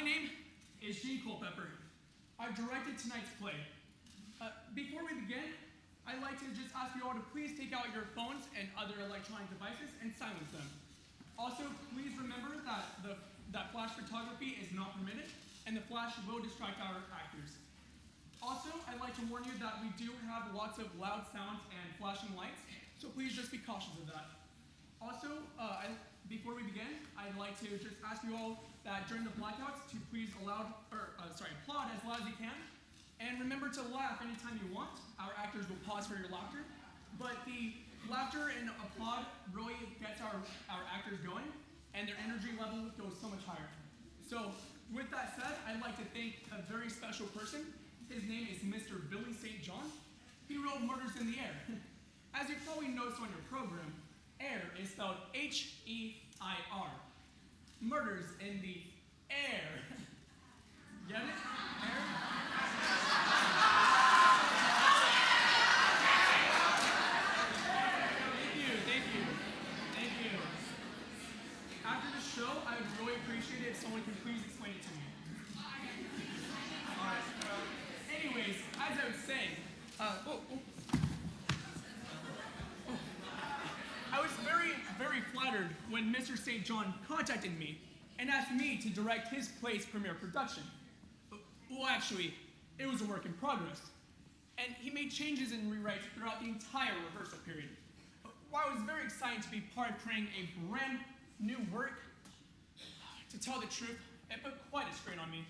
My name is Gene Culpepper. I've directed tonight's play. Before we begin, I'd like to just ask you all to please take out your phones and other electronic devices and silence them. Also, please remember that flash photography is not permitted, and the flash will distract our actors. Also, I'd like to warn you that we do have lots of loud sounds and flashing lights, so please just be cautious of that. Also, before we begin, I'd like to just ask you all that during the blackouts to please applaud as loud as you can. And remember to laugh anytime you want. Our actors will pause for your laughter. But the laughter and applaud really gets our actors going, and their energy level goes so much higher. So with that said, I'd like to thank a very special person. His name is Mr. Billy St. John. He wrote Murders in the Air. As you probably noticed on your program, Heir is spelled H-E-I-R. Murders in the air. Get it? Air? Thank you. After the show, I would really appreciate it if someone could please explain it to me. Alright. Anyways, as I was saying, I was very flattered when Mr. St. John contacted me and asked me to direct his play's premiere production. Well, actually, it was a work in progress. And he made changes and rewrites throughout the entire rehearsal period. While I was very excited to be part of creating a brand new work, to tell the truth, it put quite a strain on me.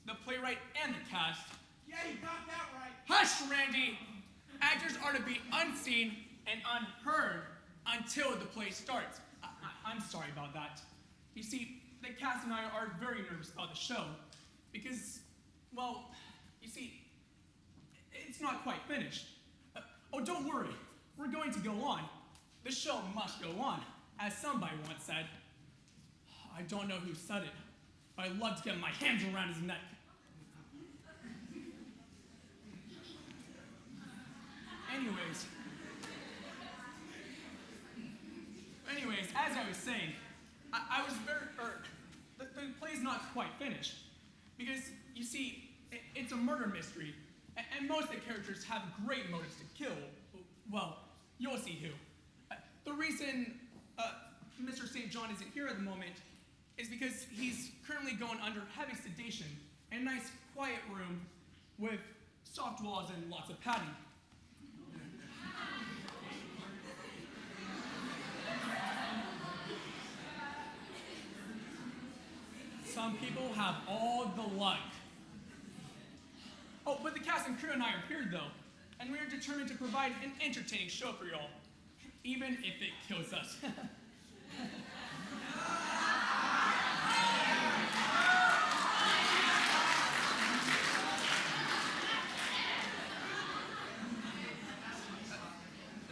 The playwright and the cast. Yeah, you got that right. Hush, Randy! Actors are to be unseen and unheard until the play starts. I'm sorry about that. You see, the cast and I are very nervous about the show because, well, you see, it's not quite finished. Oh, don't worry. We're going to go on. The show must go on, as somebody once said. I don't know who said it, but I'd love to get my hands around his neck. Anyways, as I was saying, I was the play's not quite finished. Because, you see, it's a murder mystery, and most of the characters have great motives to kill. Well, you'll see who. The reason Mr. St. John isn't here at the moment is because he's currently going under heavy sedation in a nice, quiet room with soft walls and lots of padding. Some people have all the luck. Oh, but the cast and crew and I are here, though, and we are determined to provide an entertaining show for y'all, even if it kills us.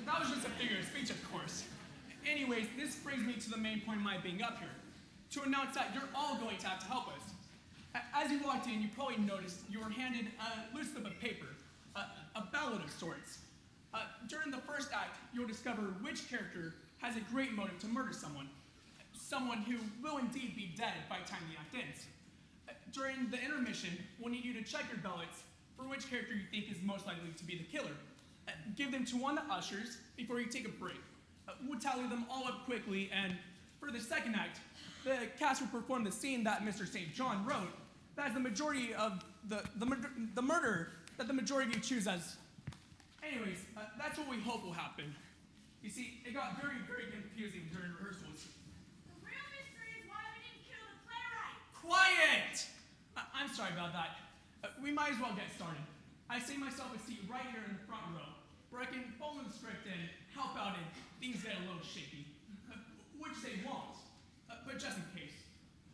That was just a figure of speech, of course. Anyways, this brings me to the main point of my being up here, to announce that you're all going to have to help us. As you walked in, you probably noticed you were handed a loose slip of paper, a ballad of sorts. During the first act, you'll discover which character has a great motive to murder someone who will indeed be dead by the time the act ends. During the intermission, we'll need you to check your ballots for which character you think is most likely to be the killer. Give them to one of the ushers before you take a break. We'll tally them all up quickly, and for the second act, the cast will perform the scene that Mr. St. John wrote. That is the majority of the murder that the majority of you choose as. Anyways, that's what we hope will happen. You see, it got very confusing during rehearsals. The real mystery is why we didn't kill the playwright. Quiet! I'm sorry about that. We might as well get started. I see myself a seat right here in the front row, where I can follow the script and help out if things get a little shaky. Which they won't, but just in case.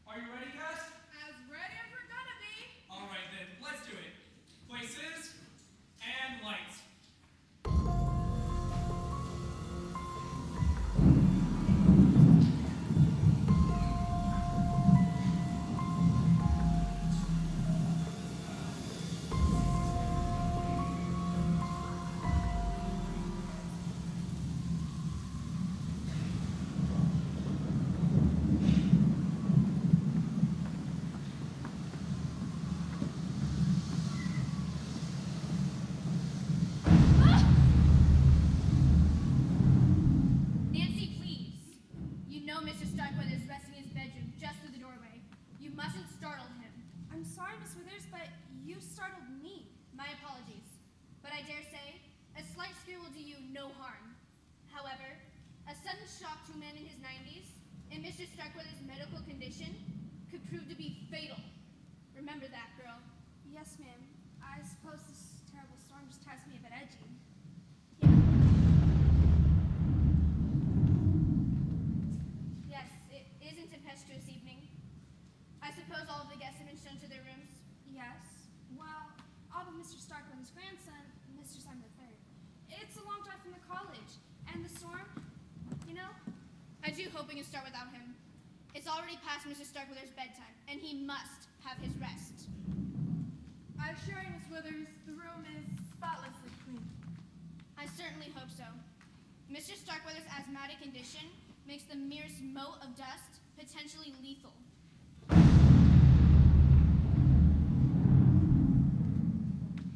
Are you ready, cast? As ready as we're gonna be. All right, then, let's do it. Places and lights. no harm. However, a sudden shock to a man in his 90s and Mr. Starkweather's medical condition could prove to be fatal. Remember that, girl. Yes, ma'am. I suppose this terrible storm just has me a bit edgy. Yes, it is a tempestuous evening. I suppose all of the guests have been shown to their rooms. Yes. Well, all but Mr. Starkweather's grandson, Mr. Simon III. It's a long drive from the college, and the storm, you know? I do hope we can start without him. It's already past Mr. Starkweather's bedtime, and he must have his rest. I assure you, Miss Withers, the room is spotlessly clean. I certainly hope so. Mr. Starkweather's asthmatic condition makes the merest mote of dust potentially lethal.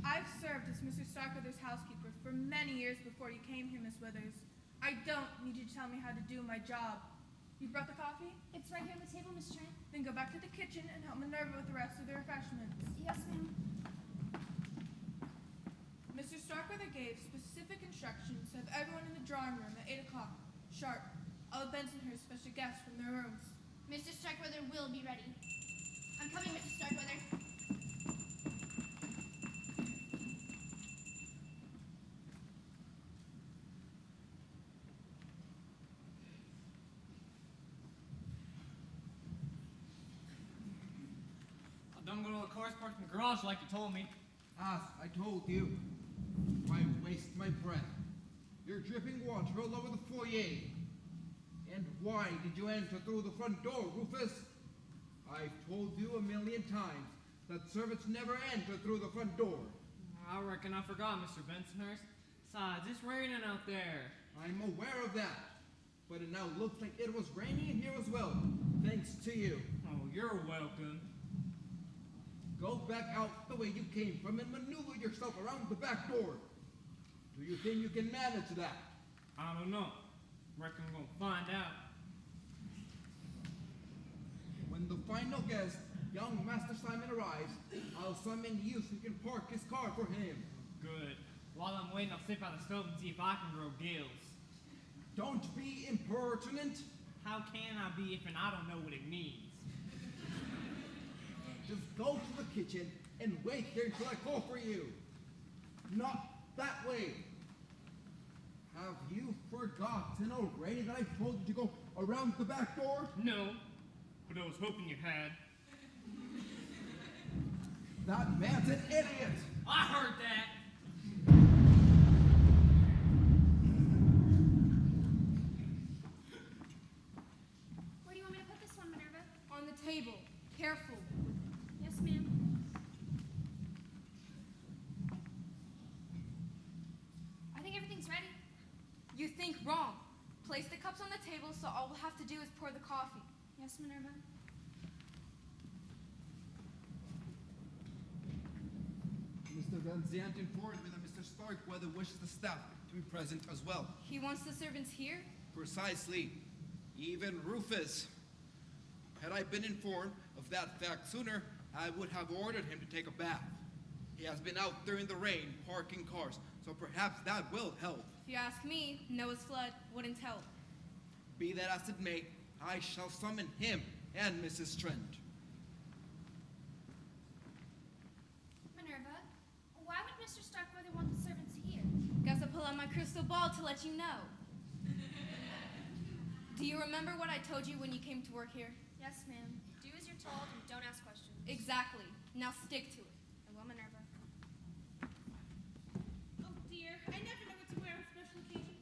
I've served as Mr. Starkweather's housekeeper for many years before you came here, Miss Withers. I don't need you to tell me how to do my job. You brought the coffee? It's right here on the table, Miss Trent. Then go back to the kitchen and help Minerva with the rest of the refreshments. Yes, ma'am. Mr. Starkweather gave specific instructions to have everyone in the drawing room at 8 o'clock, sharp. All of Bensonhurst's special guests from their rooms. Mr. Starkweather will be ready. I'm coming, Mr. Starkweather. Don't go to the cars parked in the garage like you told me. As I told you, why waste my breath? You're dripping water all over the foyer. And why did you enter through the front door, Rufus? I've told you a million times that servants never enter through the front door. I reckon I forgot, Mr. Bensonhurst. Besides, it's raining out there. I'm aware of that. But it now looks like it was raining in here as well, thanks to you. Oh, you're welcome. Go back out the way you came from and maneuver yourself around the back door. Do you think you can manage that? I don't know. Reckon we're gonna find out. When the final guest, young Master Simon, arrives, I'll summon you so you can park his car for him. Good. While I'm waiting, I'll sit by the stove and see if I can grow gills. Don't be impertinent. How can I be if I don't know what it means? Just go to the kitchen and wait here until I call for you. Not that way. Have you forgotten already that I told you to go around the back door? No, but I was hoping you had. That man's an idiot. I heard that. Where do you want me to put this one, Minerva? On the table. Careful. Yes, ma'am. I think everything's ready. You think wrong. Place the cups on the table so all we'll have to do is pour the coffee. Yes, Minerva. Mr. Van Zandt informed me that Mr. Starkweather wishes the staff to be present as well. He wants the servants here? Precisely. Even Rufus. Had I been informed of that fact sooner, I would have ordered him to take a bath. He has been out there in the rain, parking cars, so perhaps that will help. If you ask me, Noah's flood wouldn't help. Be that as it may, I shall summon him and Mrs. Trent. Minerva, why would Mr. Starkweather want the servants here? Guess I'll pull out my crystal ball to let you know. Do you remember what I told you when you came to work here? Yes, ma'am. Do as you're told and don't ask questions. Exactly. Now stick to it. I will, Minerva. Oh dear, I never know what to wear on special occasions.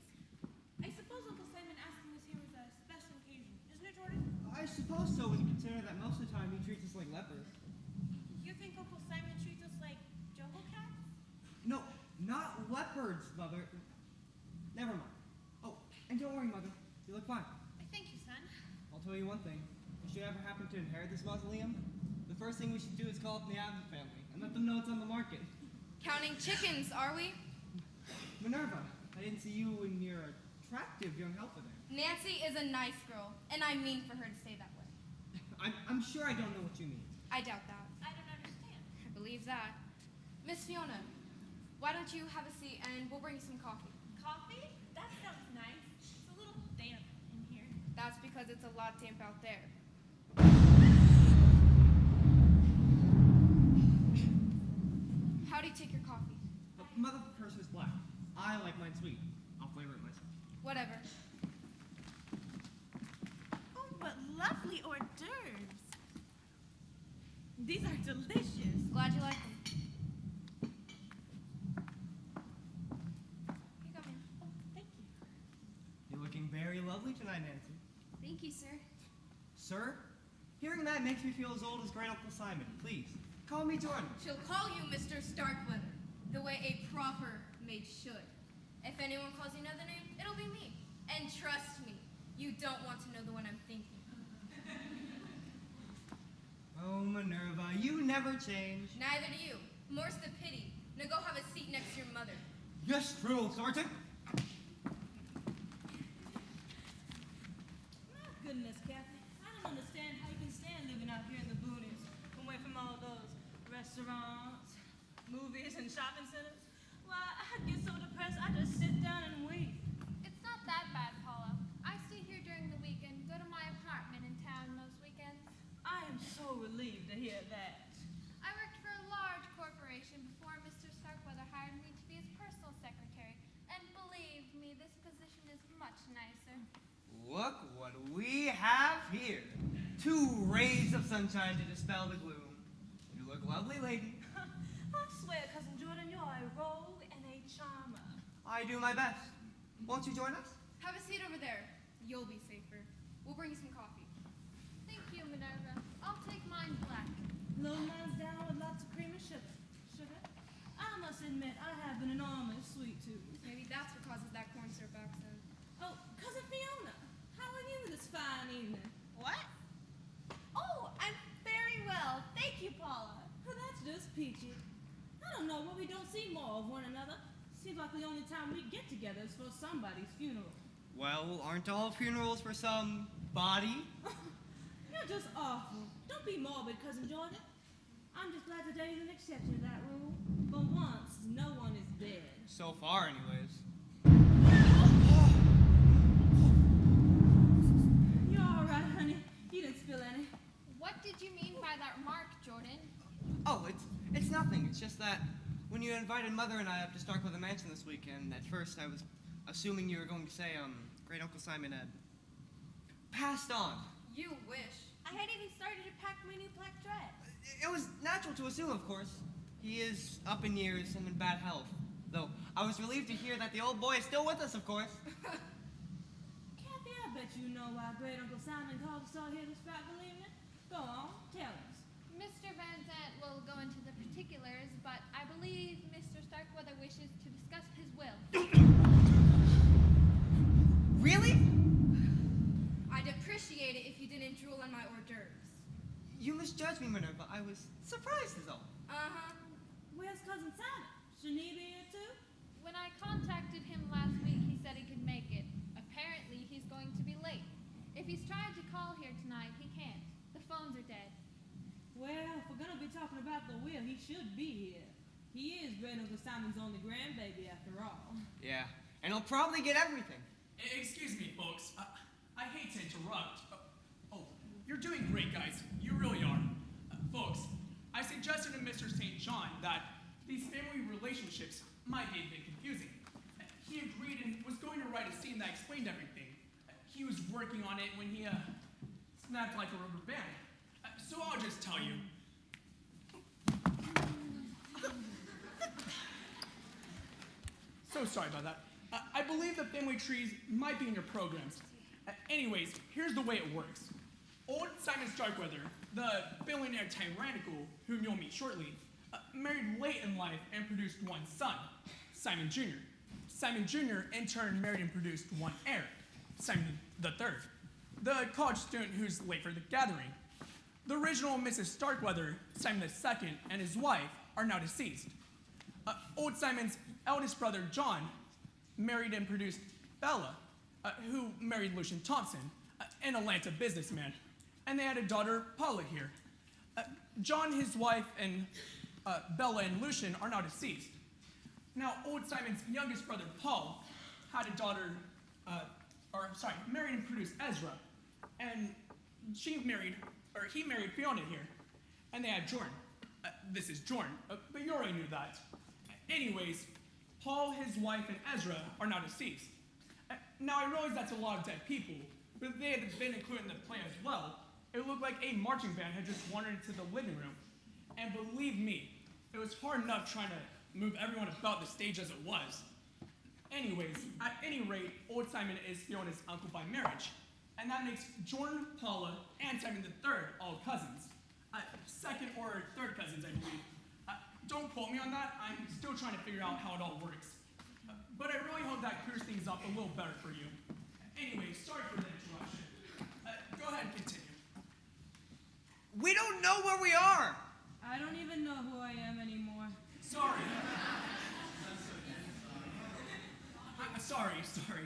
I suppose Uncle Simon asking us here was a special occasion, isn't it, Jordan? I suppose so, when you consider that most of the time he treats us like lepers. You think Uncle Simon treats us like jungle cats? No, not leopards, Mother. Never mind. Oh, and don't worry, Mother. You look fine. I thank you, son. I'll tell you one thing. If you should ever happen to inherit this mausoleum, the first thing we should do is call up the Abbott family and let them know it's on the market. Counting chickens, are we? Minerva, I didn't see you and your attractive young helper there. Nancy is a nice girl, and I mean for her to stay that way. I'm sure I don't know what you mean. I doubt that. I don't understand. I believe that. Miss Fiona, why don't you have a seat and we'll bring you some coffee. Coffee? That sounds nice. It's a little damp in here. That's because it's a lot damp out there. How do you take your coffee? Mother prefers hers black. I like mine sweet. I'll flavor it myself. Whatever. Oh, but lovely hors d'oeuvres. These are delicious. Glad you like them. Here you go, ma'am. Oh, thank you. You're looking very lovely tonight, Nancy. Thank you, sir. Sir, hearing that makes me feel as old as Great Uncle Simon. Please, call me Jordan. She'll call you Mr. Starkweather, the way a proper maid should. If anyone calls you another name, it'll be me. And trust me, you don't want to know the one I'm thinking. Oh, Minerva, you never change. Neither do you. More's the pity. Now go have a seat next to your mother. Yes, Colonel Sergeant. My goodness, Kathy. I don't understand how you can stand living out here in the boonies, away from all those restaurants, movies, and shopping centers. Why, I get so depressed, I just sit down and weep. It's not that bad, Paula. I stay here during the week and go to my apartment in town most weekends. I am so relieved to hear that. I worked for a large corporation before Mr. Starkweather hired me to be his personal secretary. And believe me, this position is much nicer. Look what we have here. 2 rays of sunshine to dispel the gloom. You look lovely, lady. I swear, Cousin Jordan, you're a rogue and a charmer. I do my best. Won't you join us? Have a seat over there. You'll be safer. We'll bring you some coffee. Thank you, Minerva. I'll take mine black. Little mine's down with lots of cream and sugar. Sugar? I must admit, I have an enormous sweet tooth. Maybe that's what causes that corn syrup accent. Oh, Cousin Fiona, how are you this fine evening? What? Oh, I'm very well. Thank you, Paula. Well, that's just peachy. I don't know why we don't see more of one another. Seems like the only time we get together is for somebody's funeral. Well, aren't all funerals for somebody? You're just awful. Don't be morbid, Cousin Jordan. I'm just glad today's an exception to that rule. For once, no one is dead. So far, anyways. You're all right, honey. You didn't spill any. What did you mean by that remark, Jordan? Oh, it's nothing. It's just that when you invited Mother and I up to Starkweather Mansion this weekend, at first I was assuming you were going to say, Great Uncle Simon had passed on. You wish. I hadn't even started to pack my new black dress. It was natural to assume, of course. He is up in years and in bad health. Though I was relieved to hear that the old boy is still with us, of course. Kathy, I bet you know why Great Uncle Simon called us all here this frightful evening. Go on, tell us. Mr. Van Zant will go into the particulars, but I believe Mr. Starkweather wishes to discuss his will. Really? I'd appreciate it if you didn't drool on my hors d'oeuvres. You misjudged me, Minerva. I was surprised is all. Uh-huh. Where's Cousin Simon? Shouldn't he be here too? When I contacted him last week, he said he could make it. Apparently, he's going to be late. If he's trying to call here tonight, he can't. The phones are dead. Well, if we're gonna be talking about the will, he should be here. He is Great Uncle Simon's only grandbaby after all. Yeah, and he'll probably get everything. Excuse me, folks. I hate to interrupt. Oh, you're doing great, guys. You really are. Folks, I suggested to Mr. St. John that these family relationships might be a bit confusing. He agreed and was going to write a scene that explained everything. He was working on it when he snapped like a rubber band. So I'll just tell you. So sorry about that. I believe the family trees might be in your programs. Anyways, here's the way it works. Old Simon Starkweather, the billionaire tyrannical, whom you'll meet shortly, married late in life and produced one son, Simon Jr. Simon Jr. in turn married and produced one heir, Simon III, the college student who's late for the gathering. The original Mrs. Starkweather, Simon II, and his wife are now deceased. Old Simon's eldest brother, John, married and produced Bella, who married Lucian Thompson, an Atlanta businessman. And they had a daughter, Paula, here. John, his wife, and Bella and Lucian are now deceased. Now, old Simon's youngest brother, Paul, had a daughter, married and produced Ezra, and he married Fiona here, and they had Jordan. This is Jordan, but you already knew that. Anyways, Paul, his wife, and Ezra are now deceased. Now I realize that's a lot of dead people, but if they had been included in the play as well, it looked like a marching band had just wandered into the living room. And believe me, it was hard enough trying to move everyone about the stage as it was. Anyways, at any rate, old Simon is Fiona's uncle by marriage, and that makes Jordan, Paula, and Simon III all cousins. Second or third cousins, I believe. Don't quote me on that. I'm still trying to figure out how it all works. But I really hope that clears things up a little better for you. Anyway, sorry for the interruption. Go ahead and continue. We don't know where we are. I don't even know who I am anymore. Sorry. Sorry.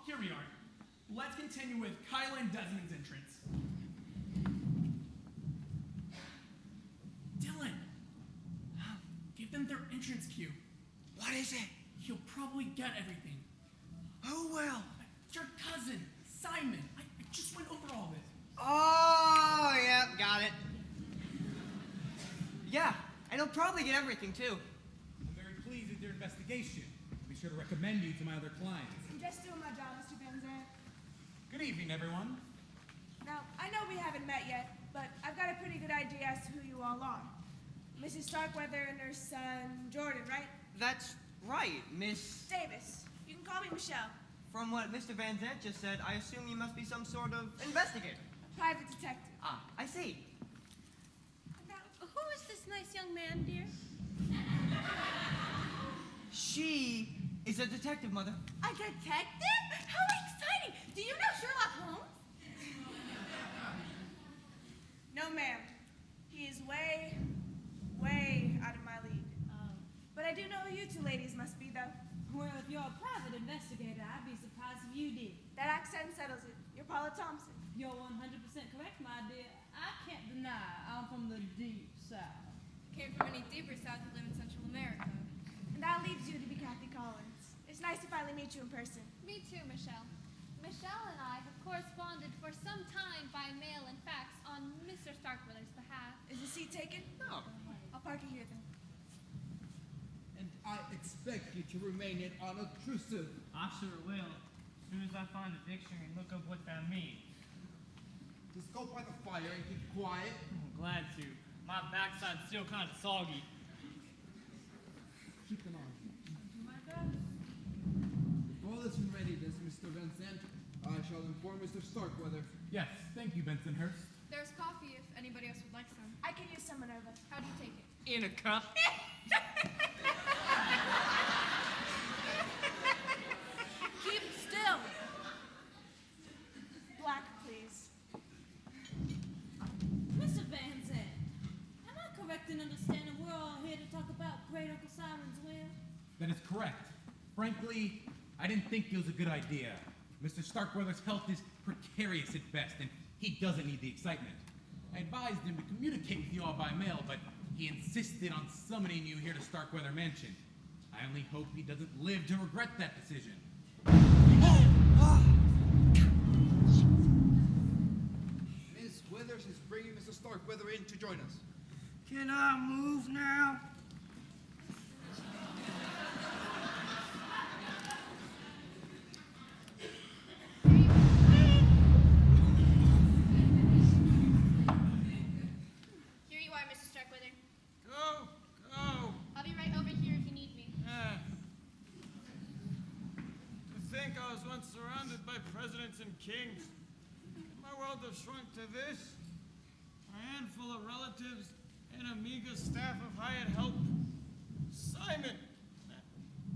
Here we are. Let's continue with Kyla and Desmond's entrance. Dylan, give them their entrance cue. What is it? He'll probably get everything. Who will? Your cousin, Simon. I just went over all this. Oh, yeah, got it. Yeah, and he'll probably get everything, too. I'm very pleased with your investigation. I'll be sure to recommend you to my other clients. I'm just doing my job, Mr. Van Zandt. Good evening, everyone. Now, I know we haven't met yet, but I've got a pretty good idea as to who you all are. Mrs. Starkweather and her son, Jordan, right? That's right, Miss... Davis. You can call me Michelle. From what Mr. Van Zandt just said, I assume you must be some sort of investigator. Private detective. Ah, I see. Now, who is this nice young man, dear? She is a detective, Mother. A detective? How exciting! Do you know Sherlock Holmes? No, ma'am. He is way, way out of my league. But I do know who you two ladies must be, though. Well, if you're a private investigator, I'd be surprised if you did. That accent settles it. You're Paula Thompson. You're 100% correct, my dear. I can't deny I'm from the deep south. Came from any deeper south to live in Central America. And that leaves you to be Kathy Collins. It's nice to finally meet you in person. Me too, Michelle. Michelle and I have corresponded for some time by mail and fax on Mr. Starkweather's behalf. Is the seat taken? No. I'll park it here then. And I expect you to remain unobtrusive. I sure will. As soon as I find the dictionary and look up what that means. Just go by the fire and keep quiet. I'm glad to. My backside's still kind of soggy. Keep an eye. Do my best. If all is in readiness, Mr. Vincent, I shall inform Mr. Starkweather. Yes, thank you, Bensonhurst. There's coffee if anybody else would like some. I can use some, Minerva. How do you take it? In a cup. Keep still. Black, please. Mr. Van Zandt, am I correct in understanding we're all here to talk about Great Uncle Simon's will? That is correct. Frankly, I didn't think it was a good idea. Mr. Starkweather's health is precarious at best, and he doesn't need the excitement. I advised him to communicate with you all by mail, but he insisted on summoning you here to Starkweather Mansion. I only hope he doesn't live to regret that decision. Miss Withers is bringing Mr. Starkweather in to join us. Can I move now? Here you are, Mr. Starkweather. Go. I'll be right over here if you need me. To think I was once surrounded by presidents and kings. Could my world have shrunk to this? A handful of relatives and a meager staff of hired help. Simon!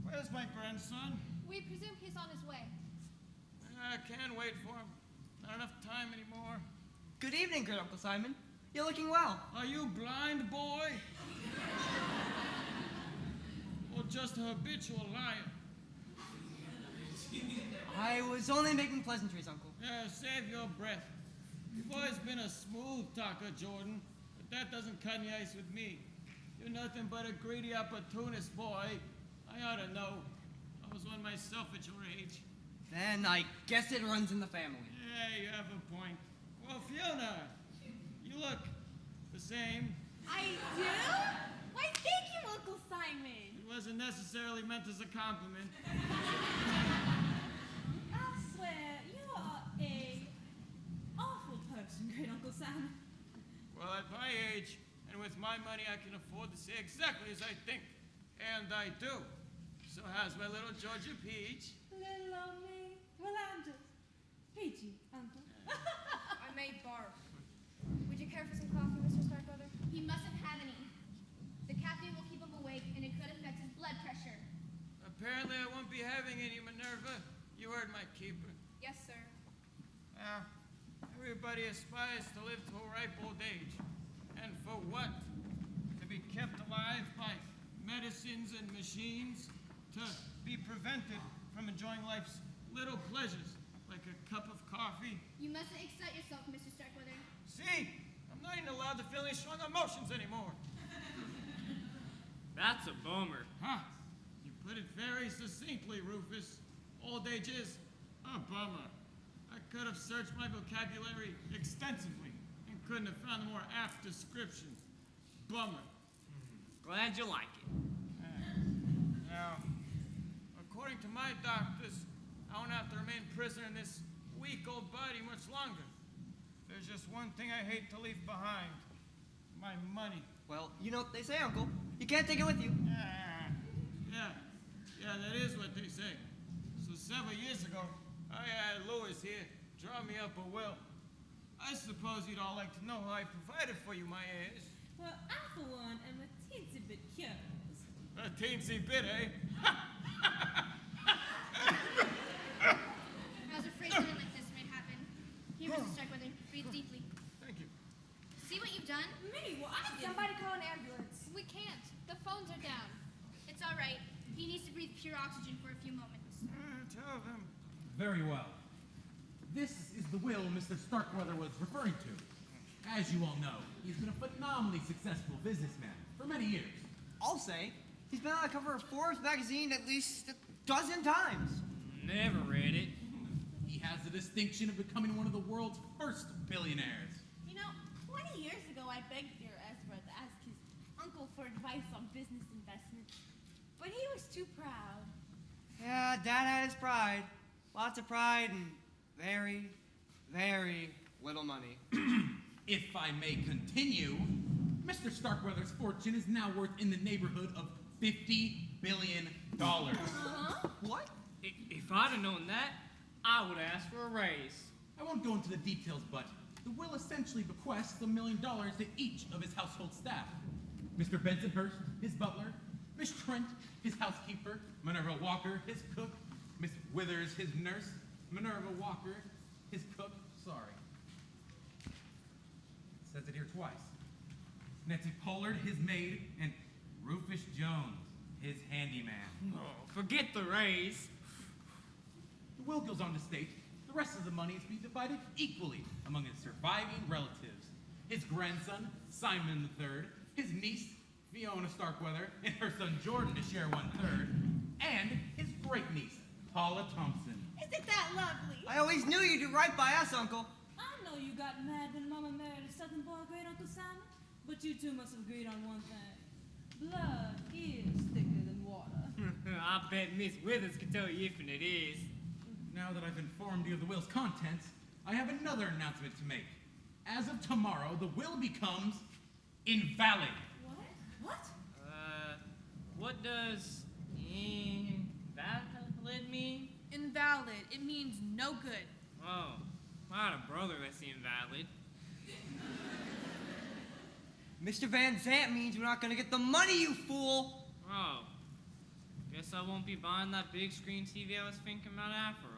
Where's my grandson? We presume he's on his way. I can't wait for him. Not enough time anymore. Good evening, Great Uncle Simon. You're looking well. Are you blind, boy? Or just a habitual liar? I was only making pleasantries, Uncle. Yeah, save your breath. You've always been a smooth talker, Jordan, but that doesn't cut any ice with me. You're nothing but a greedy opportunist, boy. I ought to know. I was one myself at your age. Then I guess it runs in the family. Yeah, you have a point. Well, Fiona, you look the same. I do? Why, thank you, Uncle Simon. It wasn't necessarily meant as a compliment. I swear, you are a awful person, great Uncle Simon. Well, at my age, and with my money, I can afford to say exactly as I think. And I do. So how's my little Georgia Peach? Little old me. Well, I'm just peachy, Uncle. I may barf. Would you care for some coffee, Mr. Starkweather? He mustn't have any. The caffeine will keep him awake, and it could affect his blood pressure. Apparently, I won't be having any, Minerva. You heard my keeper. Yes, sir. Now, everybody aspires to live to a ripe old age. And for what? To be kept alive by medicines and machines? To be prevented from enjoying life's little pleasures, like a cup of coffee? You mustn't excite yourself, Mr. Starkweather. See? I'm not even allowed to feel any strong emotions anymore. That's a bummer. Huh? You put it very succinctly, Rufus. Old age is a bummer. I could have searched my vocabulary extensively and couldn't have found a more apt description. Bummer. Glad you like it. Now, according to my doctors, I won't have to remain prisoner in this weak old body much longer. There's just one thing I hate to leave behind. My money. Well, you know what they say, Uncle. You can't take it with you. Yeah, that is what they say. So several years ago, I had Louis here draw me up a will. I suppose you'd all like to know how I provided for you, my heirs. Well, I, for one, am a teensy bit curious. A teensy bit, eh? I was afraid something like this might happen. Here, Mr. Starkweather, breathe deeply. Thank you. See what you've done? Me? Well, I didn't. Somebody call an ambulance. We can't. The phones are down. It's all right. He needs to breathe pure oxygen for a few moments. Tell them. Very well. This is the will Mr. Starkweather was referring to. As you all know, he's been a phenomenally successful businessman for many years. I'll say, he's been on the cover of Forbes magazine at least a dozen times. Never read it. He has the distinction of becoming one of the world's first billionaires. You know, 20 years ago, I begged dear Ezra to ask his uncle for advice on business investments, but he was too proud. Yeah, Dad had his pride. Lots of pride and very, very little money. If I may continue, Mr. Starkweather's fortune is now worth in the neighborhood of $50 billion. What? If I'd have known that, I would ask for a raise. I won't go into the details, but the will essentially bequests $1 million to each of his household staff. Mr. Bensonhurst, his butler, Miss Trent, his housekeeper, Minerva Walker, his cook, Miss Withers, his nurse, Minerva Walker, his cook, sorry. It says it here twice. Nancy Pollard, his maid, and Rufus Jones, his handyman. Oh, forget the raise. The will goes on to state the rest of the money is to be divided equally among his surviving relatives. His grandson, Simon III, his niece, Fiona Starkweather, and her son Jordan to share 1/3, and his great-niece, Paula Thompson. Isn't that lovely? I always knew you'd do right by us, Uncle. I know you got mad when Mama married a Southern boy, great Uncle Simon, but you two must have agreed on one thing. Blood is thicker than water. I bet Miss Withers can tell you if it is. Now that I've informed you of the will's contents, I have another announcement to make. As of tomorrow, the will becomes invalid. What? What does invalid mean? Invalid. It means no good. Oh, I had a brother that's invalid. Mr. Van Zant means we're not gonna get the money, you fool! Oh, guess I won't be buying that big screen TV I was thinking about after all.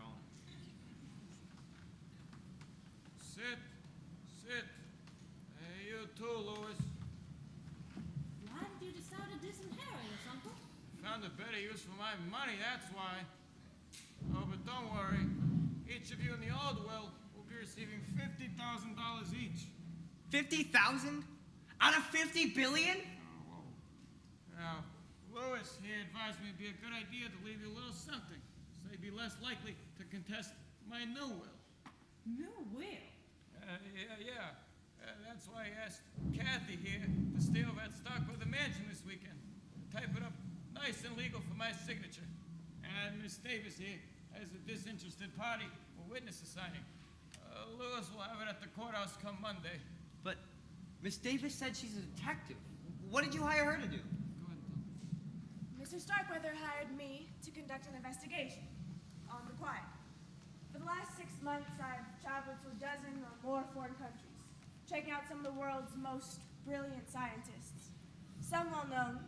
Sit. Hey, you too, Louis. Why did you decide to disinherit us, Uncle? Found a better use for my money, that's why. Oh, but don't worry. Each of you in the old will be receiving $50,000 each. 50,000? Out of 50 billion? Now, Louis here advised me it'd be a good idea to leave you a little something, so you'd be less likely to contest my new will. New will? Yeah. That's why I asked Kathy here to stay over at Starkweather Mansion this weekend. Type it up nice and legal for my signature. And Miss Davis here has a disinterested party for witness signing. Lewis will have it at the courthouse come Monday. But Miss Davis said she's a detective. What did you hire her to do? Go ahead, Tom. Mr. Starkweather hired me to conduct an investigation on the quiet. For the last 6 months, I've traveled to a dozen or more foreign countries, checking out some of the world's most brilliant scientists. Some well-known,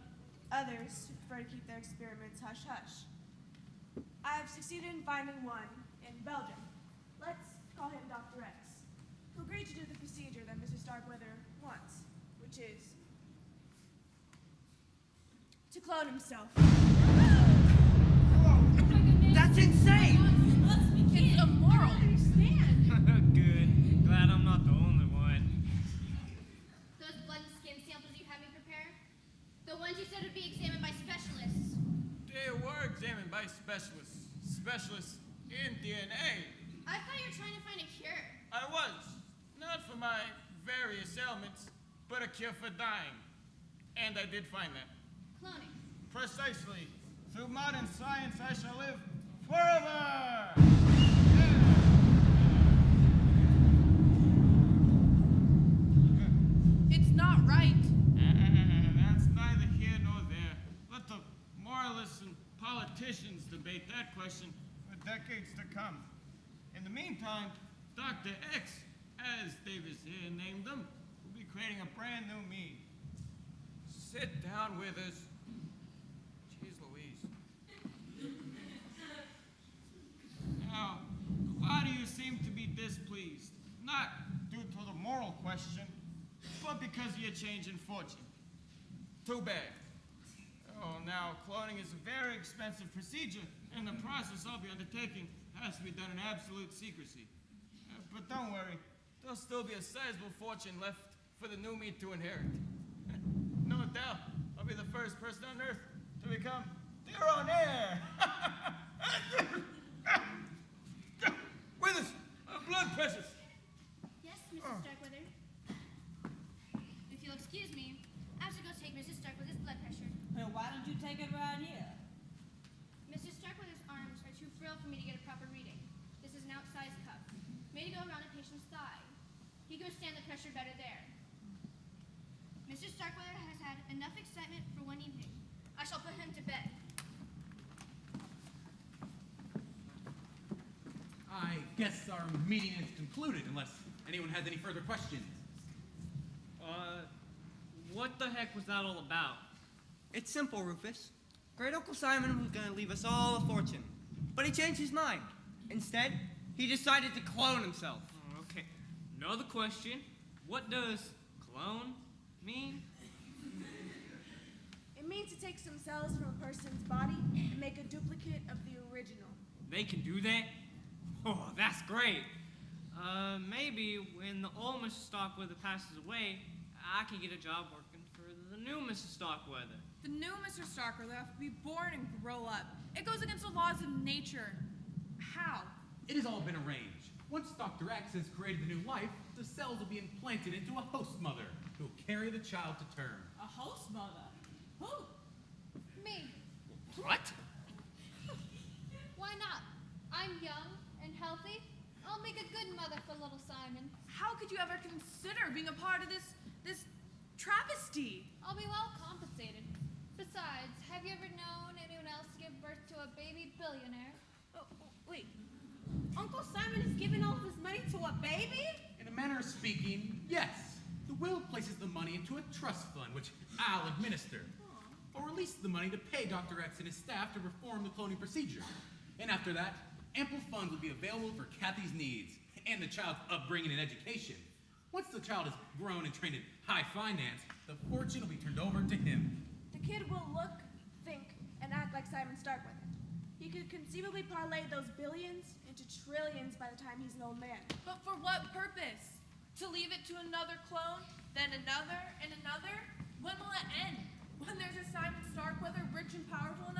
others who prefer to keep their experiments hush-hush. I've succeeded in finding one in Belgium. Let's call him Dr. X, who agreed to do the procedure that Mr. Starkweather wants, which is to clone himself. That's insane! It's immoral. I understand. Good. Glad I'm not the only one. Those blood and skin samples you had me prepare? The ones you said would be examined by specialists. They were examined by specialists. Specialists in DNA. I thought you were trying to find a cure. I was. Not for my various ailments, but a cure for dying. And I did find that. Cloning. Precisely. Through modern science, I shall live forever! It's not right. That's neither here nor there. Let the moralists and politicians debate that question for decades to come. In the meantime, Dr. X, as Davis here named him, will be creating a brand new me. Sit down, Withers. Jeez Louise. Now, why do you seem to be displeased? Not due to the moral question, but because of your change in fortune. Too bad. Oh, now, cloning is a very expensive procedure, and the process I'll be undertaking has to be done in absolute secrecy. But don't worry, there'll still be a sizable fortune left for the new me to inherit. No doubt, I'll be the first person on Earth to become their own heir. With us, blood pressures. Yes, Mrs. Starkweather. If you'll excuse me, I have to go take Mrs. Starkweather's blood pressure. Well, why don't you take it right here? Mrs. Starkweather's arms are too frail for me to get a proper reading. This is an outsized cuff, made to go around a patient's thigh. He can withstand the pressure better there. Mr. Starkweather has had enough excitement for one evening. I shall put him to bed. I guess our meeting is concluded unless anyone has any further questions. What the heck was that all about? It's simple, Rufus. Great Uncle Simon was going to leave us all a fortune, but he changed his mind. Instead, he decided to clone himself. Okay. Another question. What does clone mean? It means to take some cells from a person's body and make a duplicate of the original. They can do that? Oh, that's great. Maybe when the old Mr. Starkweather passes away, I can get a job working for the new Mr. Starkweather. The new Mr. Starkweather have to be born and grow up. It goes against the laws of nature. How? It has all been arranged. Once Dr. X has created the new life, the cells will be implanted into a host mother who will carry the child to term. A host mother? Who? Me. What? Why not? I'm young and healthy. I'll make a good mother for little Simon. How could you ever consider being a part of this travesty? I'll be well compensated. Besides, have you ever known anyone else give birth to a baby billionaire? Wait. Uncle Simon has given all this money to a baby? In a manner of speaking, yes. The will places the money into a trust fund, which I'll administer. Or release the money to pay Dr. X and his staff to perform the cloning procedure. And after that, ample funds will be available for Kathy's needs and the child's upbringing and education. Once the child is grown and trained in high finance, the fortune will be turned over to him. The kid will look, think, and act like Simon Starkweather. He could conceivably parlay those billions into trillions by the time he's an old man. But for what purpose? To leave it to another clone, then another, and another? When will it end? When there's a Simon Starkweather rich and powerful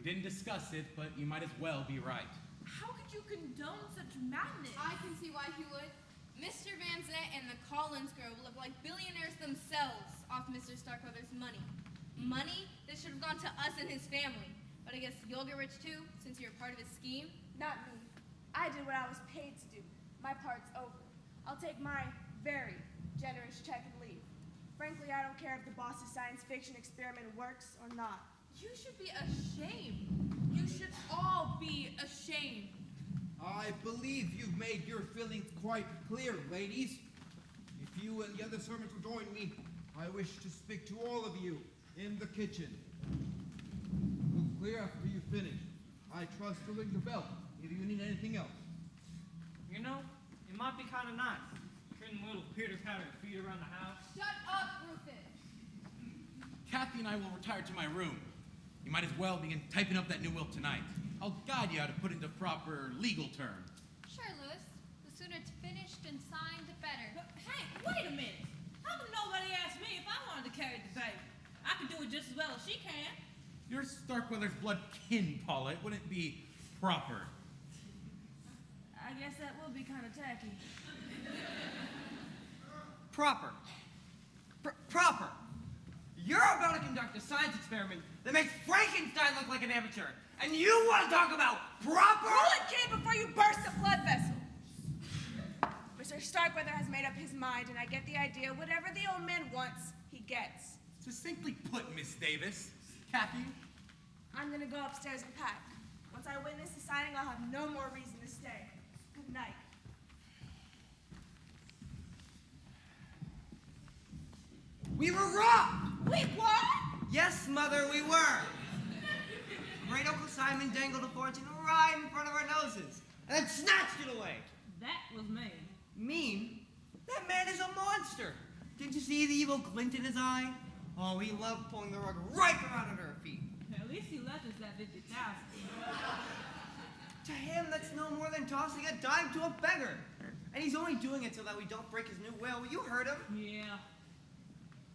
We didn't discuss it, but you might as well be right. How could you condone such madness? I can see why he would. Mr. Van Zant and the Collins girl live like billionaires themselves off Mr. Starkweather's money. Money that should have gone to us and his family. But I guess you'll get rich too, since you're a part of his scheme. Not me. I did what I was paid to do. My part's over. I'll take my very generous check and leave. Frankly, I don't care if the boss's science fiction experiment works or not. You should be ashamed. You should all be ashamed. I believe you've made your feelings quite clear, ladies. If you and the other servants will join me, I wish to speak to all of you in the kitchen. We'll clear after you finish. I trust to ring the bell if you need anything else. You know, it might be kind of nice. Hearing little pitter-patter feet around the house. Shut up, Rufus. Kathy and I will retire to my room. You might as well begin typing up that new will tonight. I'll guide you how to put into proper legal terms. Sure, Louis. The sooner it's finished and signed, the better. But, hey, wait a minute. How come nobody asked me if I wanted to carry the baby? I can do it just as well as she can. You're Starkweather's blood kin, Paula. It wouldn't be proper. I guess that will be kind of tacky. Proper. Proper. You're about to conduct a science experiment that makes Frankenstein look like an amateur. And you want to talk about proper? Cool it, kid, before you burst a blood vessel. Mr. Starkweather has made up his mind, and I get the idea. Whatever the old man wants, he gets. Succinctly put, Miss Davis. Kathy? I'm gonna go upstairs and pack. Once I witness the signing, I'll have no more reason to stay. Good night. We were robbed! Wait, what? Yes, Mother, we were. Great Uncle Simon dangled a fortune right in front of our noses and then snatched it away. That was me. Mean? That man is a monster. Didn't you see the evil glint in his eye? Oh, he loved pulling the rug right around under our feet. At least he left us that 50,000. To him, that's no more than tossing a dime to a beggar. And he's only doing it so that we don't break his new will. You heard him. Yeah.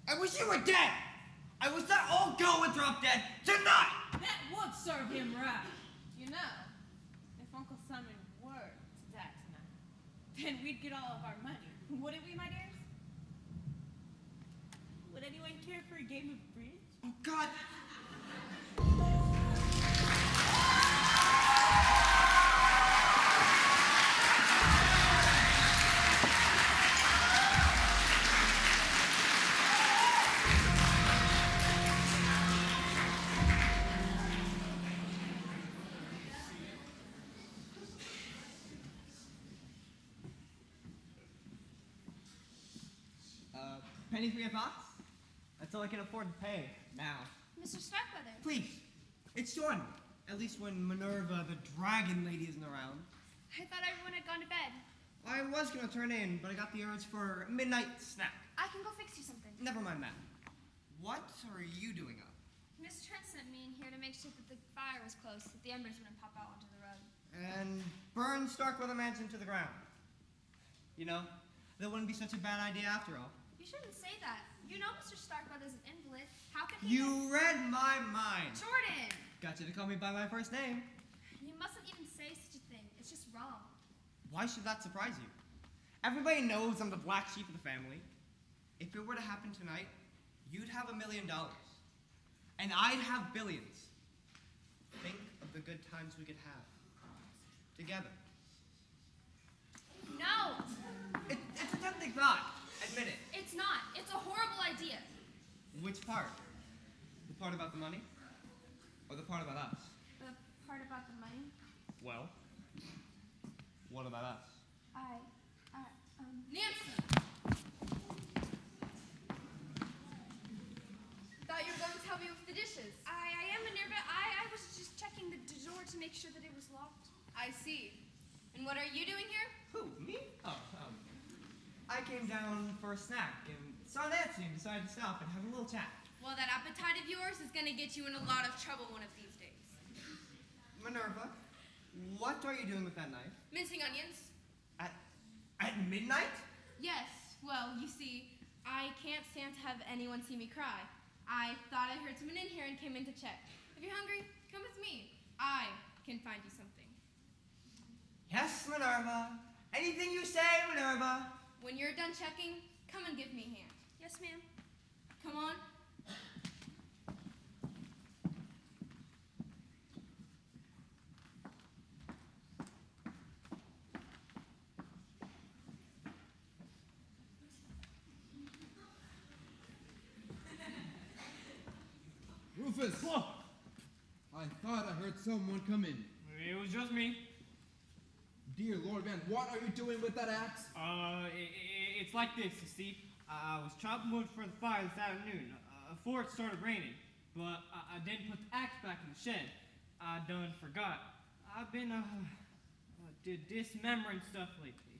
I wish you were dead. I wish that old girl would drop dead tonight. That would serve him right. You know, if Uncle Simon were to die tonight, then we'd get all of our money. Wouldn't we, my dears? Would anyone care for a game of bridge? Oh, God. Penny for your thoughts? That's all I can afford to pay now. Mr. Starkweather. Please, it's Jordan. At least when Minerva, the dragon lady, isn't around. I thought everyone had gone to bed. I was gonna turn in, but I got the urge for a midnight snack. I can go fix you something. Never mind that. What are you doing up? Miss Trent sent me in here to make sure that the fire was close, that the embers wouldn't pop out onto the rug. And burn Starkweather Mansion to the ground. You know, that wouldn't be such a bad idea after all. You shouldn't say that. You know Mr. Starkweather's an invalid. How could he... You read my mind. Jordan! Got you to call me by my first name. You mustn't even say such a thing. It's just wrong. Why should that surprise you? Everybody knows I'm the black sheep of the family. If it were to happen tonight, you'd have $1 million. And I'd have billions. Think of the good times we could have. Together. No! It's a tempting thought. Admit it. It's not. It's a horrible idea. Which part? The part about the money? Or the part about us? The part about the money? Well, what about us? Nancy! Thought you were going to help me with the dishes. I am Minerva. I was just checking the door to make sure that it was locked. I see. And what are you doing here? Who, me? Oh, I came down for a snack and saw Nancy and decided to stop and have a little chat. Well, that appetite of yours is going to get you in a lot of trouble one of these days. Minerva, what are you doing with that knife? Mincing onions? At midnight? Yes. Well, you see, I can't stand to have anyone see me cry. I thought I heard someone in here and came in to check. If you're hungry, come with me. I can find you something. Yes, Minerva. Anything you say, Minerva. When you're done checking, come and give me a hand. Yes, ma'am. Come on. Rufus! Whoa. I thought I heard someone come in. It was just me. Dear Lord, man, what are you doing with that axe? It's like this, you see. I was chopping wood for the fire this afternoon before it started raining, but I didn't put the axe back in the shed. I done forgot. I've been dismembering stuff lately.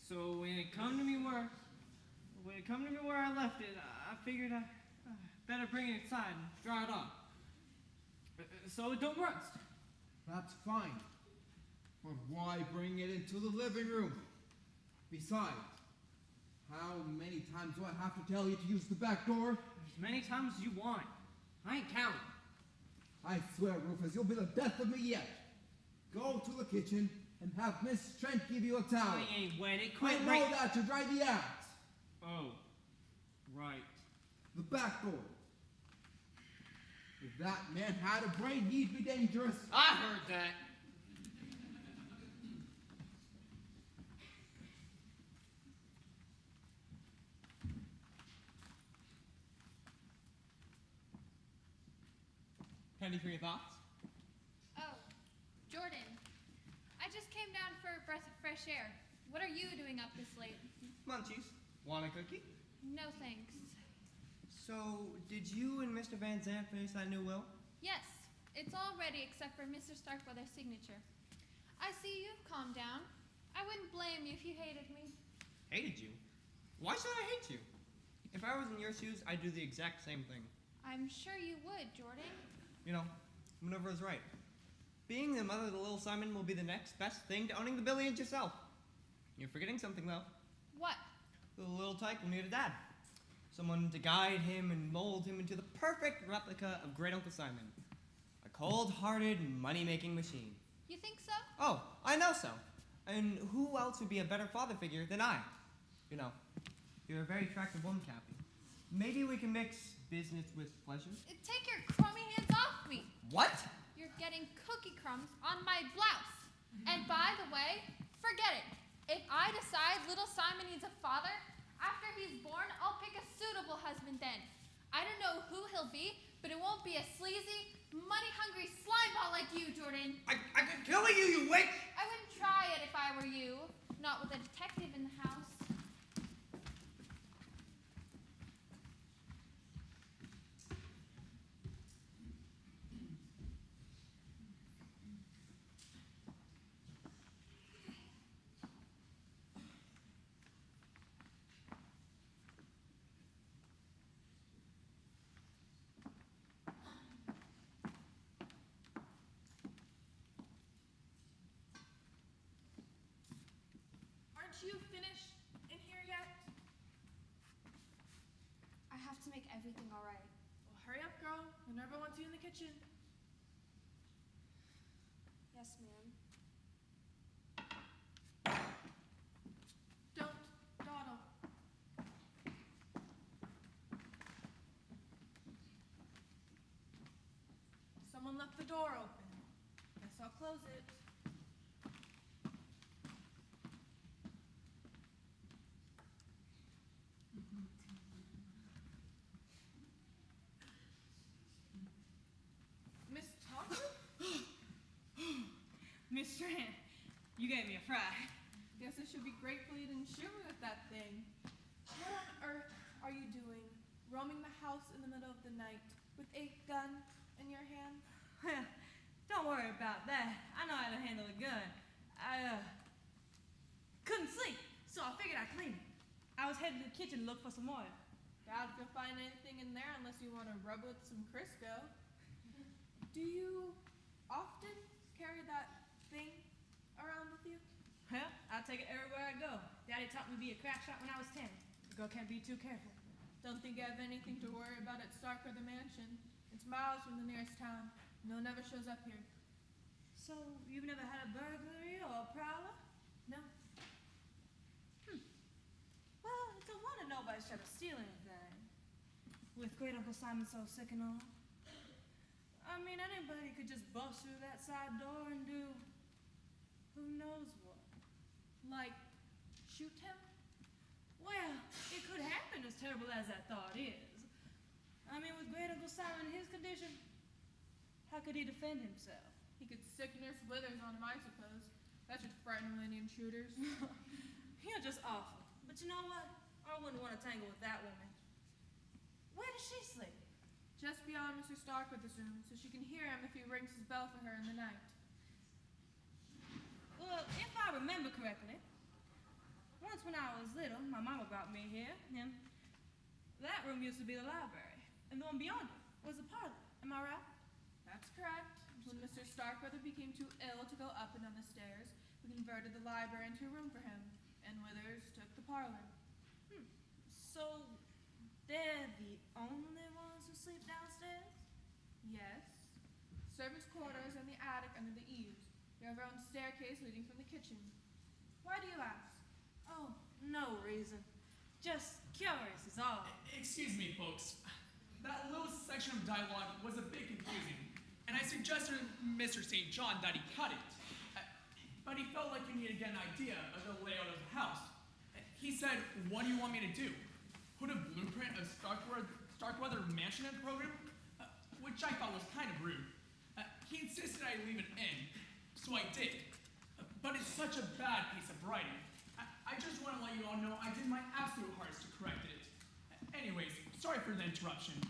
So when it come to me where I left it, I figured I better bring it inside and dry it off, so it don't rust. That's fine. But why bring it into the living room? Besides, how many times do I have to tell you to use the back door? As many times as you want. I ain't counting. I swear, Rufus, you'll be the death of me yet. Go to the kitchen and have Miss Trent give you a towel. I ain't wet. It I quit know right. that to dry the axe. Oh, right. The back door. If that man had a brain, he'd be dangerous. I heard that. Penny for your thoughts? Oh, Jordan. I just came down for a breath of fresh air. What are you doing up this late? Munchies. Want a cookie? No thanks. So, did you and Mr. Van Zandt finish that new will? Yes, it's all ready except for Mr. Starkweather's signature. I see you've calmed down. I wouldn't blame you if you hated me. Hated you? Why should I hate you? If I was in your shoes, I'd do the exact same thing. I'm sure you would, Jordan. You know, Minerva is right. Being the mother of the little Simon will be the next best thing to owning the billions yourself. You're forgetting something, though. What? The little tyke will need a dad. Someone to guide him and mold him into the perfect replica of Great Uncle Simon. A cold-hearted, money-making machine. You think so? Oh, I know so. And who else would be a better father figure than I? You know, you're a very attractive woman, Cappy. Maybe we can mix business with pleasure? Take your crummy hands off me. What? You're getting cookie crumbs on my blouse. And by the way, forget it. If I decide little Simon needs a father, after he's born, I'll pick a suitable husband then. I don't know who he'll be, but it won't be a sleazy, money-hungry slimeball like you, Jordan. I could kill you, you witch! I wouldn't try it if I were you. Not with a detective in the house. Aren't you finished in here yet? I have to make everything all right. Well, hurry up, girl. Minerva wants you in the kitchen. Yes, ma'am. Don't dawdle. Someone left the door open. Guess I'll close it. Miss Thompson? Miss Trent, you gave me a fright. Guess I should be grateful you didn't shoot me with that thing. What on earth are you doing, roaming the house in the middle of the night with a gun in your hand? Don't worry about that. I know how to handle a gun. I couldn't sleep, so I figured I'd clean it. I was headed to the kitchen to look for some oil. Doubt if you'll find anything in there unless you want to rub it with some Crisco. Do you often carry that thing around with you? Well, I take it everywhere I go. Daddy taught me to be a crack shot when I was 10. The girl can't be too careful. Don't think I have anything to worry about at Starkweather Mansion. It's miles from the nearest town. No, never shows up here. So, you've never had a burglary or a prowler? No. Well, it's a wonder nobody's tried to steal anything. With Great Uncle Simon so sick and all. I mean, anybody could just bust through that side door and do who knows what. Like, shoot him? Well, it could happen, as terrible as that thought is. I mean, with Great Uncle Simon in his condition, how could he defend himself? He could sick Nurse Withers on him, I suppose. That should frighten all any intruders. You're just awful. But you know what? I wouldn't want to tangle with that woman. Where does she sleep? Just beyond Mr. Starkweather's room, so she can hear him if he rings his bell for her in the night. Well, if I remember correctly, once when I was little, my mama brought me here, and that room used to be the library, and the one beyond it was the parlor. Am I right? That's correct. When Mr. Starkweather became too ill to go up and down the stairs, we converted the library into a room for him, and Withers took the parlor. So, they're the only ones who sleep downstairs? Yes. Servants' quarters and the attic under the eaves. They have their own staircase leading from the kitchen. Why do you ask? Oh, no reason. Just curious is all. Excuse me, folks. That little section of dialogue was a bit confusing, and I suggested to Mr. St. John that he cut it. But he felt like he needed to get an idea of the layout of the house. He said, "What do you want me to do? Put a blueprint of Starkweather Mansion in the program?" Which I thought was kind of rude. He insisted I leave it in, so I did. But it's such a bad piece of writing. I just want to let you all know I did my absolute hardest to correct it. Anyways, sorry for the interruption.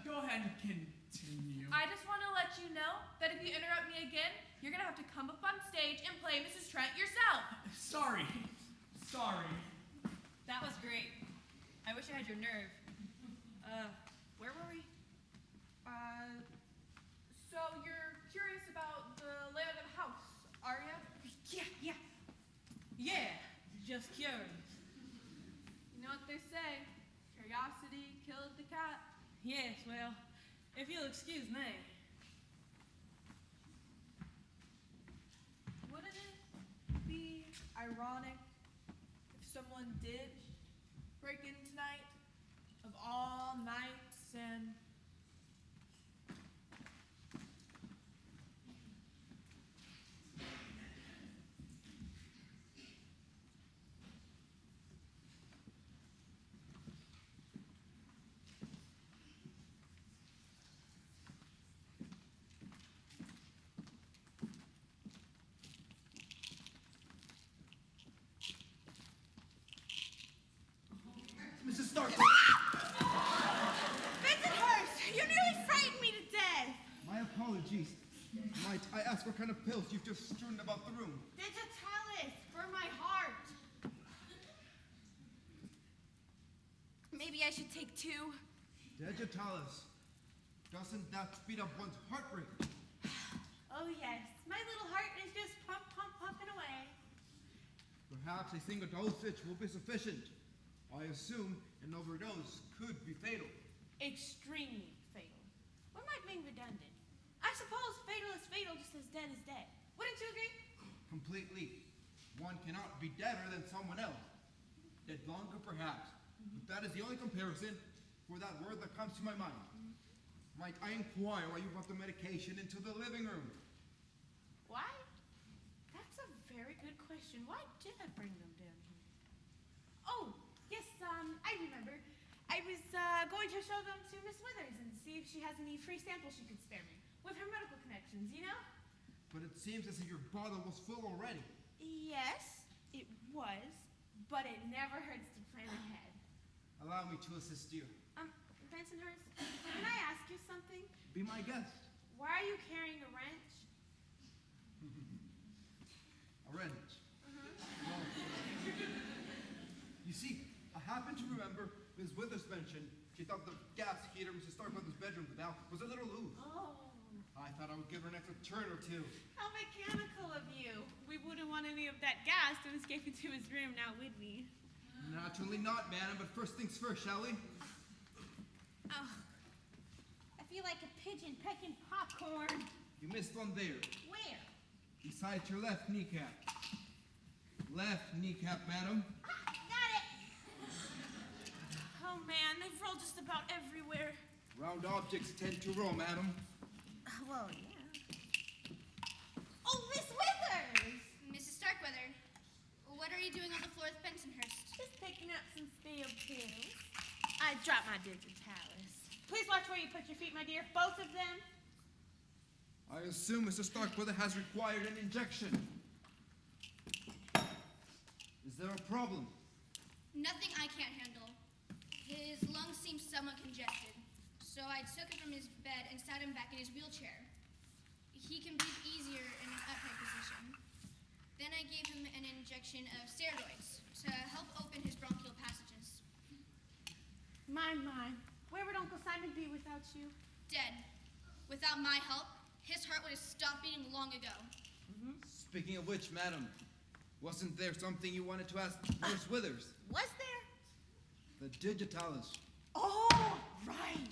Go ahead and continue. I just want to let you know that if you interrupt me again, you're going to have to come up on stage and play Mrs. Trent yourself. Sorry. That was great. I wish I had your nerve. Where were we? So you're curious about the layout of the house, are you? Yeah, just curious. You know what they say, curiosity killed the cat. Yes, well, if you'll excuse me. Wouldn't it be ironic if someone did break in tonight, of all nights, and Mrs. Stark! Vincent Hurst, you nearly frightened me to death. My apologies. Might I ask what kind of pills you've just strewn about the room? Digitalis for my heart. Maybe I should take 2. Digitalis. Doesn't that speed up one's heart rate? Oh yes, my little heart is just pumping away. Perhaps a single dosage will be sufficient. I assume an overdose could be fatal. Extremely fatal. Or am I being redundant? I suppose fatal is fatal just as dead is dead. Wouldn't you agree? Completely. One cannot be deader than someone else. Dead longer, perhaps. But that is the only comparison for that word that comes to my mind. Might I inquire why you brought the medication into the living room? Why? That's a very good question. Why did I bring them down here? Oh, yes, I remember. I was going to show them to Miss Withers and see if she has any free samples she could spare me. With her medical connections, you know? But it seems as if your bottle was full already. Yes, it was, but it never hurts to plan ahead. Allow me to assist you. Bensonhurst, can I ask you something? Be my guest. Why are you carrying a wrench? A wrench. Well, you see, I happen to remember Ms. Withers mentioned she thought the gas heater Mrs. Starkweather's bedroom without was a little loose. Oh, I thought I would give her an extra turn or 2. how mechanical of you. We wouldn't want any of that gas to escape into his room now, would we? Naturally not, madam, but first things first, shall we? Oh, I feel like a pigeon pecking popcorn. You missed one there. Where? Beside your left kneecap. Left kneecap, madam. Ah, got it. Oh man, they've rolled just about everywhere. Round objects tend to roll, madam. Well, yeah. Oh, Miss Withers! Mrs. Starkweather, what are you doing on the floor with Bensonhurst? Just picking up some spilled pills. I dropped my digitalis. Please watch where you put your feet, my dear. Both of them. I assume Mr. Starkweather has required an injection. Is there a problem? Nothing I can't handle. His lungs seem somewhat congested, so I took him from his bed and sat him back in his wheelchair. He can breathe easier in an upright position. Then I gave him an injection of steroids to help open his bronchial passages. My. Where would Uncle Simon be without you? Dead. Without my help, his heart would have stopped beating long ago. Speaking of which, madam, wasn't there something you wanted to ask Nurse Withers? Was there? The digitalis. Oh, right.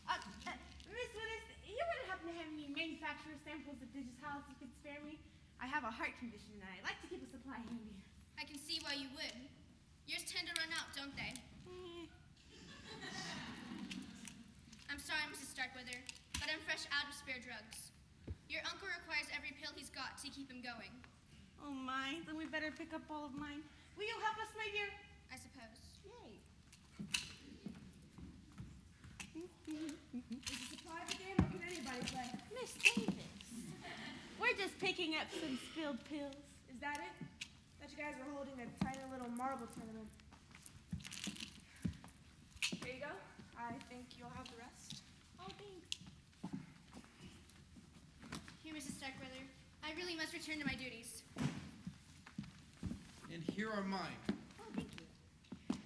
Miss Withers, you wouldn't happen to have any manufacturer samples of digitalis you could spare me? I have a heart condition and I like to keep a supply handy. I can see why you would. Yours tend to run out, don't they? I'm sorry, Mrs. Starkweather, but I'm fresh out of spare drugs. Your uncle requires every pill he's got to keep him going. Oh my, then we better pick up all of mine. Will you help us, my dear? I suppose. Yay. Is this a private game or can anybody play? Miss Davis. We're just picking up some spilled pills. Is that it? Thought you guys were holding a tiny little marble tournament. Here you go. I think you'll have the rest. Oh, thanks. Here, Mrs. Starkweather, I really must return to my duties. And here are mine. Oh, thank you.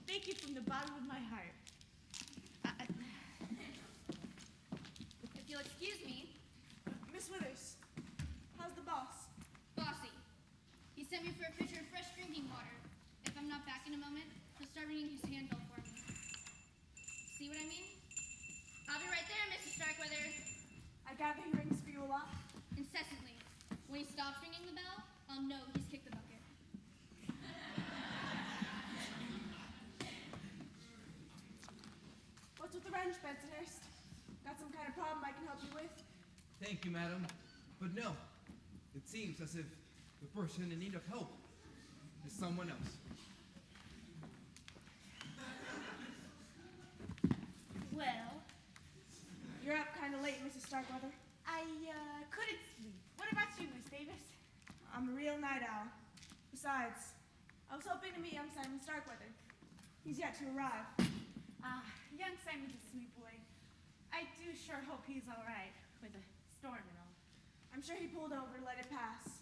Thank you from the bottom of my heart. If you'll excuse me, Miss Withers, how's the boss? Bossy. He sent me for a pitcher of fresh drinking water. If I'm not back in a moment, he'll start ringing his handbell for me. See what I mean? I'll be right there, Mrs. Starkweather. I gather he rings for you a lot? Incessantly. When he stops ringing the bell, I'll know he's kicked the bucket. What's with the wrench, Bensonhurst? Got some kind of problem I can help you with? Thank you, madam. But no, it seems as if the person in need of help is someone else. Well, you're up kind of late, Mrs. Starkweather. I couldn't sleep. What about you, Miss Davis? I'm a real night owl. Besides, I was hoping to meet young Simon Starkweather. He's yet to arrive. Young Simon's a sweet boy. I do sure hope he's all right with the storm and all. I'm sure he pulled over to let it pass.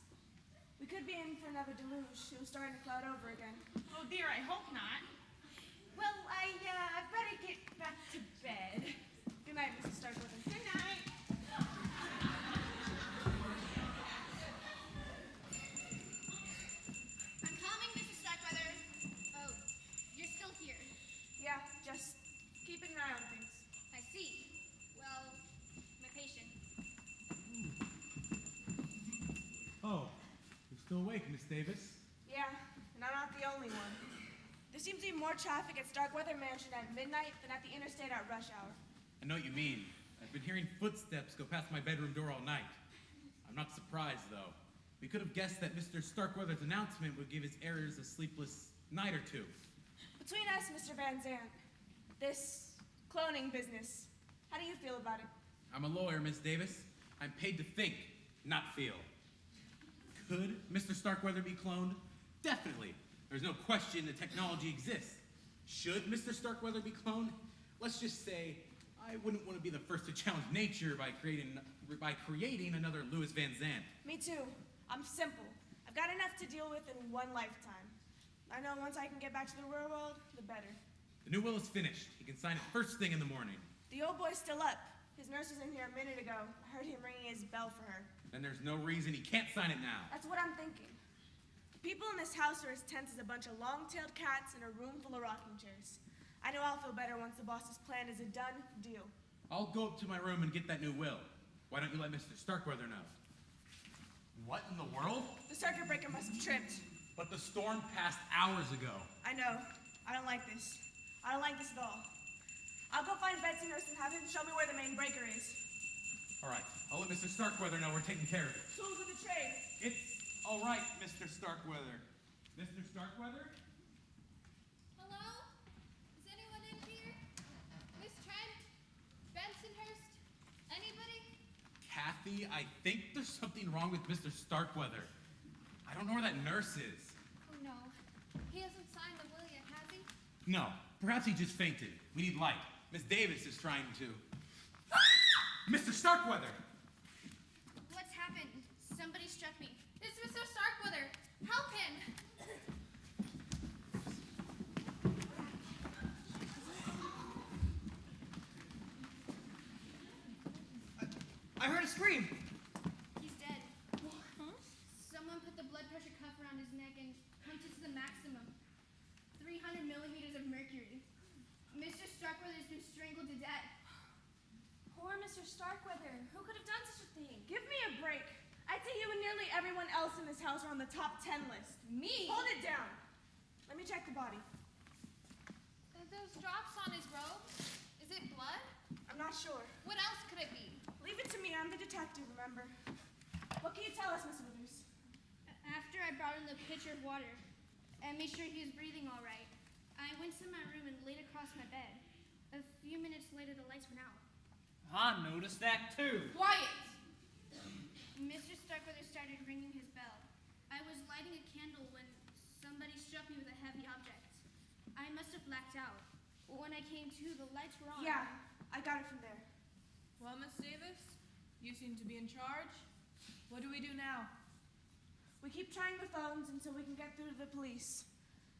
We could be in for another deluge. It was starting to cloud over again. Oh dear, I hope not. Well, I better get back to bed. Good night, Mrs. Starkweather. Good night. I'm coming, Mrs. Starkweather. Oh, you're still here. Yeah, just keeping an eye on things. I see. Well, my patient. Oh, you're still awake, Miss Davis. Yeah, and I'm not the only one. There seems to be more traffic at Starkweather Mansion at midnight than at the interstate at rush hour. I know what you mean. I've been hearing footsteps go past my bedroom door all night. I'm not surprised, though. We could have guessed that Mr. Starkweather's announcement would give his heirs a sleepless night or two. Between us, Mr. Van Zandt, this cloning business, how do you feel about it? I'm a lawyer, Miss Davis. I'm paid to think, not feel. Could Mr. Starkweather be cloned? Definitely. There's no question the technology exists. Should Mr. Starkweather be cloned? Let's just say I wouldn't want to be the first to challenge nature by creating another Louis Van Zandt. Me too. I'm simple. I've got enough to deal with in one lifetime. I know once I can get back to the real world, the better. The new will is finished. He can sign it first thing in the morning. The old boy's still up. His nurse was in here a minute ago. I heard him ringing his bell for her. Then there's no reason he can't sign it now. That's what I'm thinking. The people in this house are as tense as a bunch of long-tailed cats in a room full of rocking chairs. I know I'll feel better once the boss's plan is a done deal. I'll go up to my room and get that new will. Why don't you let Mr. Starkweather know? What in the world? The circuit breaker must have tripped. But the storm passed hours ago. I know. I don't like this. I don't like this at all. I'll go find Bensonhurst and have him show me where the main breaker is. All right, I'll let Mr. Starkweather know we're taking care of it. Tools of the trade. It's all right, Mr. Starkweather. Mr. Starkweather? Hello? Is anyone in here? Miss Trent? Bensonhurst? Anybody? Kathy, I think there's something wrong with Mr. Starkweather. I don't know where that nurse is. Oh no. He hasn't signed the will yet, has he? No, perhaps he just fainted. We need light. Miss Davis is trying to. Mr. Starkweather! What's happened? Somebody struck me. It's Mr. Starkweather. Help him. I heard a scream. He's dead. Someone put the blood pressure cuff around his neck and pumped it to the maximum. 300 millimeters of mercury. Mr. Starkweather's been strangled to death. Poor Mr. Starkweather. Who could have done such a thing? Give me a break. I'd say you and nearly everyone else in this house are on the top 10 list. Me? Hold it down. Let me check the body. Those drops on his robe? Is it blood? I'm not sure. What else could it be? Leave it to me. I'm the detective, remember? What can you tell us, Miss Withers? After I brought him the pitcher of water and made sure he was breathing all right, I went to my room and laid across my bed. A few minutes later, the lights went out. I noticed that too. Quiet! Mr. Starkweather started ringing his bell. I was lighting a candle when somebody struck me with a heavy object. I must have blacked out. When I came to, the lights were on. Yeah, I got it from there. Well, Miss Davis, you seem to be in charge. What do we do now? We keep trying the phones until we can get through to the police.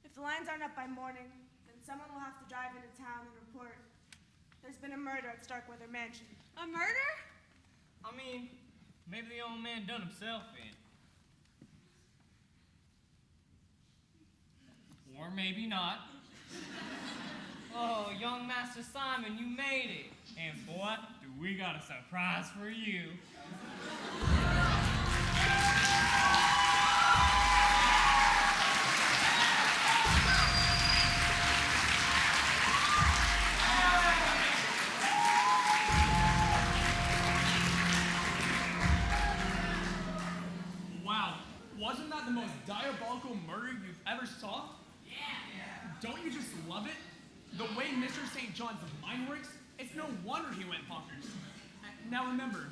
If the lines aren't up by morning, then someone will have to drive into town and report. There's been a murder at Starkweather Mansion. A murder? I mean, maybe the old man done himself in. Or maybe not. Oh, young Master Simon, you made it. And boy, do we got a surprise for you. Wow, wasn't that the most diabolical murder you've ever saw? Yeah. Don't you just love it? The way Mr. St. John's mind works, it's no wonder he went bonkers. Now remember,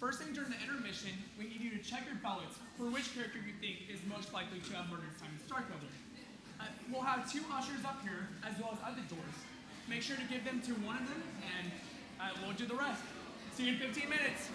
first thing during the intermission, we need you to check your ballots for which character you think is most likely to have murdered Simon Starkweather. We'll have 2 ushers up here, as well as at the doors. Make sure to give them to one of them, and we'll do the rest. See you in 15 minutes.